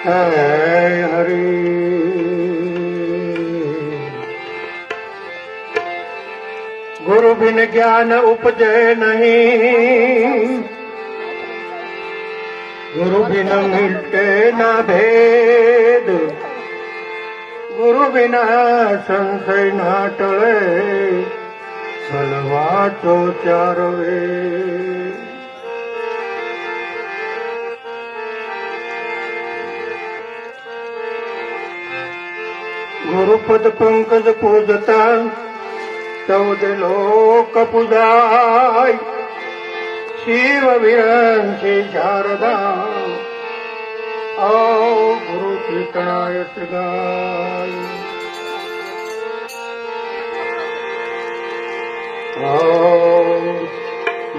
है हरि। गुरु बिन ज्ञान उपजे नहीं, गुरु बिन मिटे न भेद, गुरु बिना संशय न टळे, सलवा तो चार वेद। गुरुपद पंकज पूजता, 14 लोक पूजाय, शिव विरंशी शारदा, आओ गुरु कीर्तनाय गाय। आओ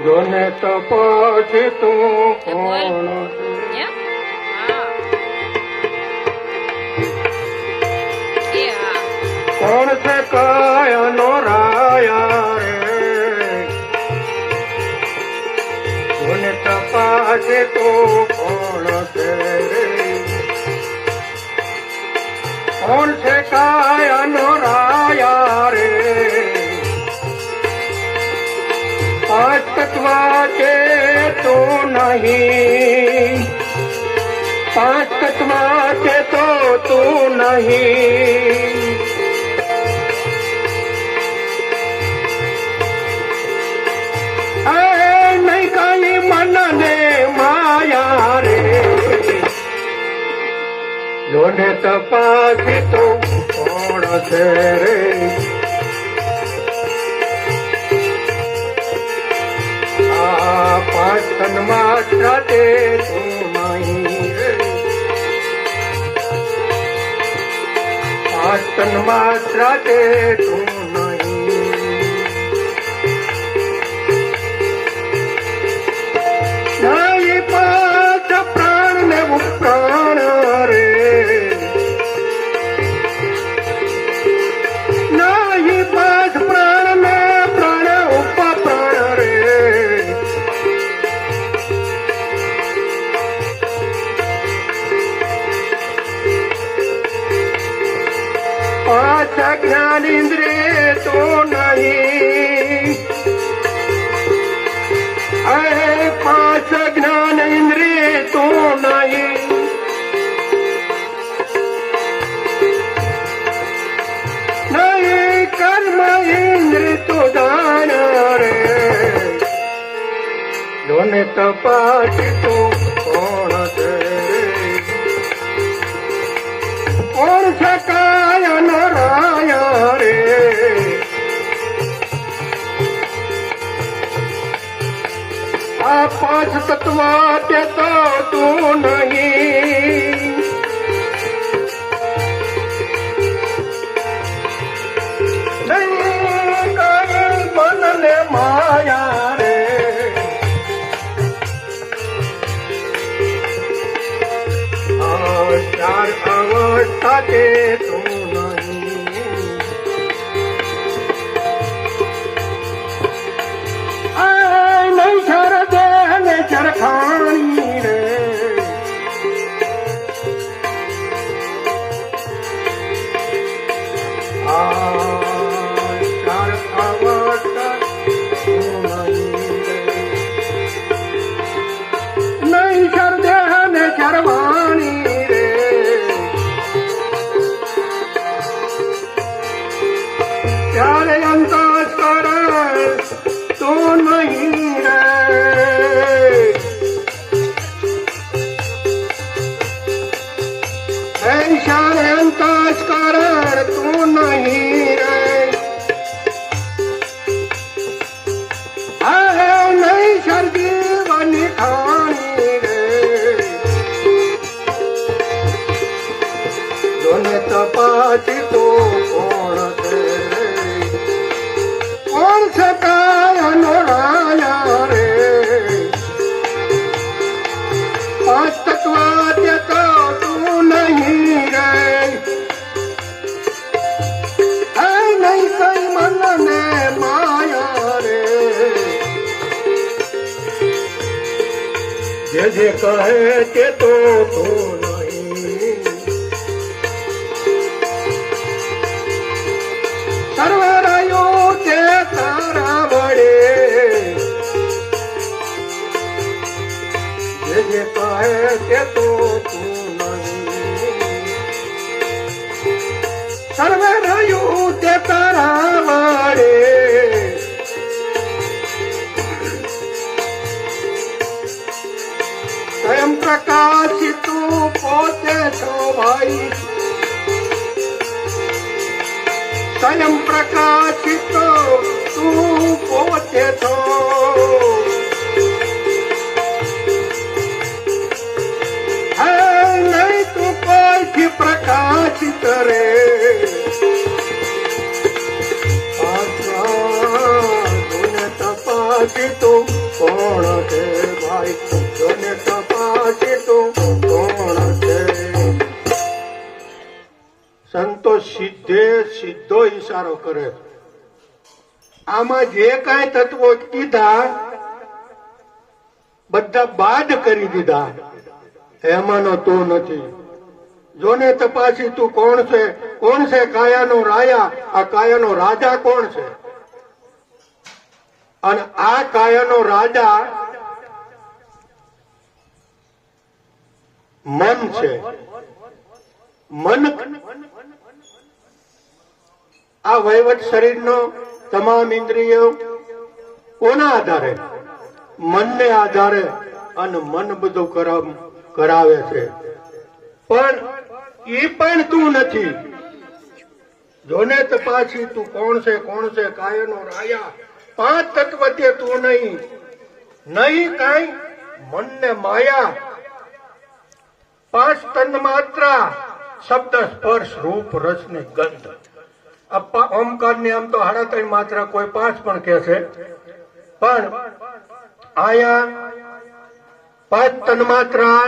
जोने तपस्वी तू कौन, कौन से कायनो राया रे, जोने तपस्वी तू कौन से रे, कौन से कायनो राया रे। पांच तत्व के तो नहीं, पांच तत्व के तो तू नहीं, नहीं कहीं मन ने माया रे, जोने तपासी तो कौन से रे। पांच तन्मात्रा ते तू नहीं रे, पांच तन्मात्रा ते तू नहीं, नहीं पांच प्राण ने वो प्राण रे, नहीं पांच प्राण ने प्राण उप प्राण रे। पांच ज्ञान इंद्रिय तो नहीं, अरे पांच ज्ञान इंद्रिय तो नहीं, नहीं कर्म इंद्रिय तो दान रे, दोने तपासी तो कौन से रे, कौन सा कायन राया रे। पांच तत्व के तो तू नहीं, नहीं कहीं मन ने माया रे, चार अवस्था के तू नहीं, नहीं चर दे चरखानी रे, चार अवस्था तू नहीं रे, नहीं चर दे चरवानी रे, प्यारे अंतस्कर तू नहीं रे, प्यारे अंतस्कर तू नहीं रे, नहीं सर्दी बनी खानी रे, दोने तपासी तो कौन से रे, कौन से कायन राया रे। पांच तत्व के तो तू नहीं रे, नहीं कहीं मन ने माया रे, जे कहे के तो तू नहीं સર્વે રહ્યું તે તારા વડે જે કહે તે તો તું નહીં સર્વે રહ્યું તે તારા વડે સ્વયં પ્રકાશિત તું પોતે છો ભાઈ સ્વયં પ્રકાશિત તું પોતે છો નહીં તું કોઈથી પ્રકાશિત રે જોને તપાસી તું કોણ છે ભાઈ જોને તપાસી તું કોણ છે સંતો સીધો ઈશારો કરે આમાં જે કાંઈ તત્વો કીધા બધા બાદ કરી દીધા એમાંનો તું નથી જોને તપાસી તું કોણ છે કાયાનો રાયા આ કાયાનો રાજા કોણ છે અને આ કાયાનો રાજા મન છે મન આ વહીવટ શરીરનો તમામ ઇન્દ્રિયો કોના આધારે મનને આધારે અને મન બધું કરાવે છે પણ એ પણ તું નથી જોને તપાસી તું કોણ છે કાયનો રાયા પાંચ તત્વ તે તું નહીં કાંઈ મનને માયા પાંચ તન માત્રા શબ્દ સ્પર્શ રૂપ રસ ને ગંધ ઓમકાર ની આમ તો 3.5 માત્રા કોઈ 5 પણ કહે છે પણ આયા 5 તન માત્રા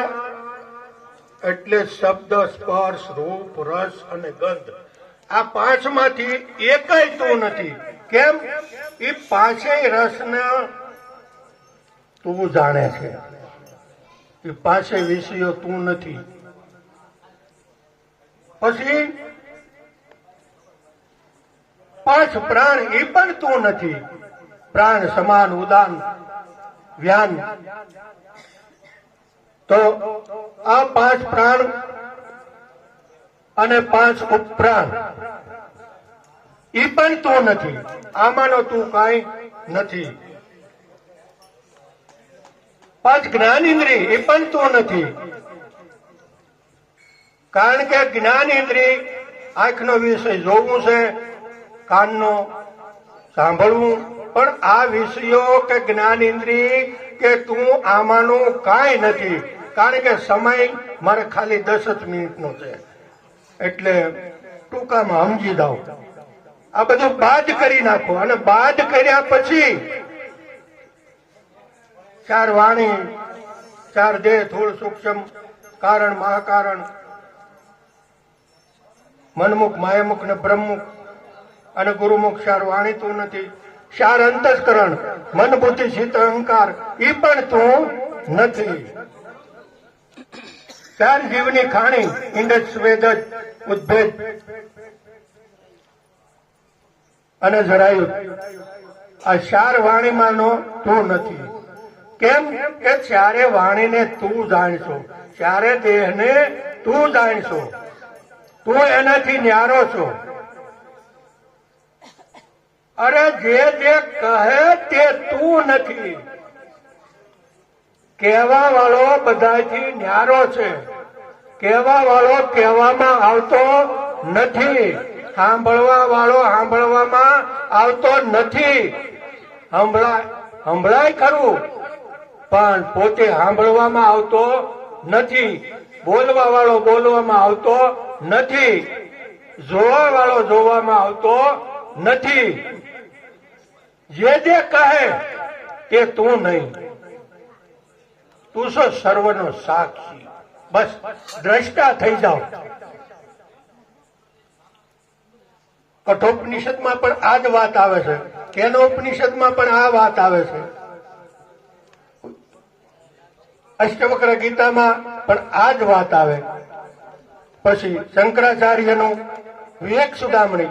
એટલે શબ્દ સ્પર્શ રૂપ રસ અને ગંધ આ 5 માંથી એકય તું નથી કેમ એ 5 રસને તું જાણે છે એ 5 વિષયો તું નથી પછી 5 પ્રાણ એ પણ તું નથી પ્રાણ સમાન ઉદાન વ્યાન તો આ 5 પ્રાણ અને 5 ઉપપ્રાણ એ પણ તું નથી આમાંનો તું કાંઈ નથી 5 જ્ઞાન ઇન્દ્રિય એ પણ તું નથી કારણ કે જ્ઞાન ઇન્દ્રિય આંખનો વિષય જોવું છે કાનનો સાંભળવું પણ આ વિષયો કે જ્ઞાન ઇન્દ્રિય કે તું આમાંનું કાંઈ નથી કારણ કે સમય મારે ખાલી 10 જ મિનિટનો છે એટલે ટૂંકામાં સમજી દઉં આ બધું બાદ કરી નાખો અને બાદ કર્યા પછી 4 વાણી 4 દેહ થોડ સૂક્ષ્મ કારણ મહાકારણ મનમુખ માયામુખ ને બ્રહ્મુખ અને ગુરુમુખ 4 વાણી તું નથી 4 અંતસ્કરણ મન બુદ્ધિ ચિત્ત અહંકાર એ પણ તું નથી 4 જીવની ખાણી ઇન્દ્ર સ્વેદ ઉદ્ભેદ અને જરાયુ આ 4 વાણીમાંનો તું નથી કેમ કે 4 વાણીને તું જાણશો 4 દેહને તું જાણશો તું એનાથી ન્યારો છો અરે જે કહે તે તું નથી કહેવા વાળો બધાથી ન્યારો છે કહેવા વાળો કહેવામાં આવતો નથી સાંભળવા વાળો સાંભળવામાં આવતો નથી સંભળાય ખરું પણ પોતે સાંભળવામાં આવતો નથી બોલવા વાળો બોલવામાં આવતો નથી જોવા વાળો જોવામાં આવતો નથી જે કહે તે તું નહીં તું છો સર્વનો સાક્ષી બસ દ્રષ્ટા થઈ જાઓ કઠોપનિષદમાં પણ આ જ વાત આવે છે કેનોપનિષદમાં પણ આ વાત આવે છે અષ્ટવક્ર ગીતામાં પણ આ જ વાત આવે પછી શંકરાચાર્યનું વિવેક સુદામણી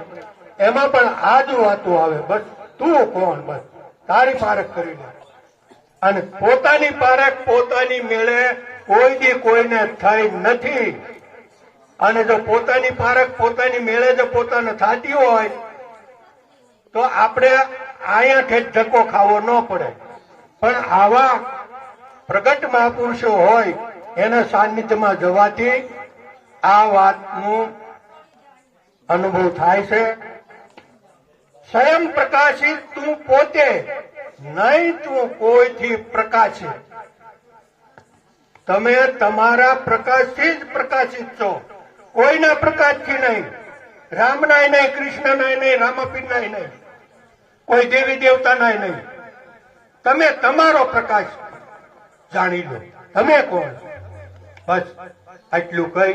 એમાં પણ આ જ વાતો આવે. બસ તું કોણ, બસ તારી પારખ કરી લે. અને પોતાની પારખ પોતાની મેળે કોઈ દી કોઈને થઈ નથી. અને જો પોતાની પારખ પોતાની મેળે જો પોતાને થતી હોય તો આપણે અહીંયાથી જ ધક્કો ખાવો ન પડે. પણ આવા પ્રગટ મહાપુરુષો હોય એના સાનિધ્યમાં જવાથી આ વાતનું અનુભવ થાય છે. સ્વયં પ્રકાશિત તું પોતે, નહીં તું કોઈથી પ્રકાશિત. તમે તમારા પ્રકાશથી જ પ્રકાશિત છો, કોઈના પ્રકાશથી નહીં. રામનાય નહીં, કૃષ્ણનાય નહીં, રામાપીરનાય નહીં, કોઈ દેવી દેવતાનાય નહીં. તમે તમારો પ્રકાશ જાણી લો, તમે કોણ. બસ આટલું કહી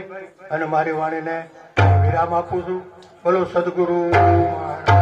અને મારી વાણીને વિરામ આપું છું. બોલો સદગુરુ મહારાજ.